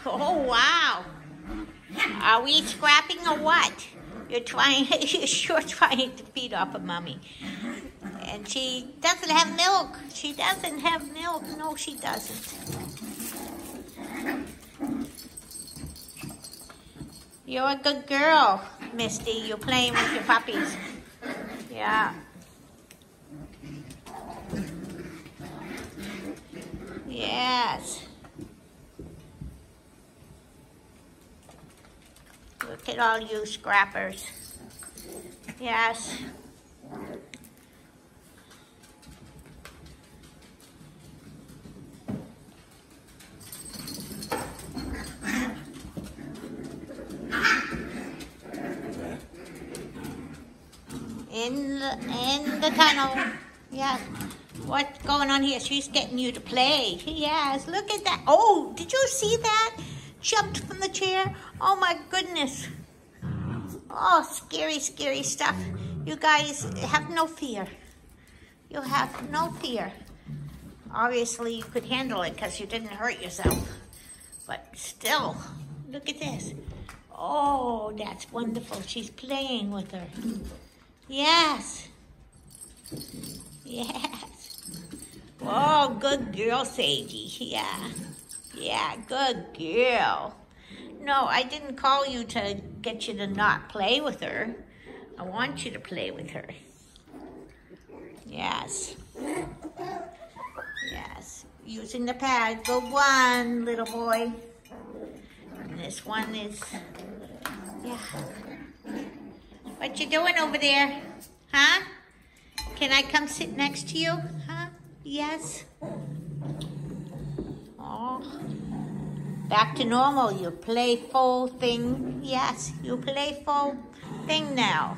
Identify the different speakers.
Speaker 1: Oh, wow. Are we scrapping or what? You're sure trying to feed off of Mommy. And she doesn't have milk. She doesn't have milk. No, she doesn't. You're a good girl, Misty. You're playing with your puppies. Yeah. Yes. Look at all you scrappers. Yes. In the tunnel. Yes. What's going on here? She's getting you to play. Yes, look at that. Oh, did you see that? Jumped from the chair. Oh my goodness. Oh, scary, scary stuff. You guys have no fear. You have no fear. Obviously, you could handle it because you didn't hurt yourself. But still, look at this. Oh, that's wonderful. She's playing with her. Yes. Yes. Oh, good girl, Sagey. Yeah. Yeah, good girl. No, I didn't call you to get you to not play with her. I want you to play with her. Yes. Yes. Using the pad. Good one, little boy. And this one is... Yeah. What you doing over there? Huh? Can I come sit next to you? Huh? Yes. Oh. Back to normal. You playful thing. Yes, you playful thing now.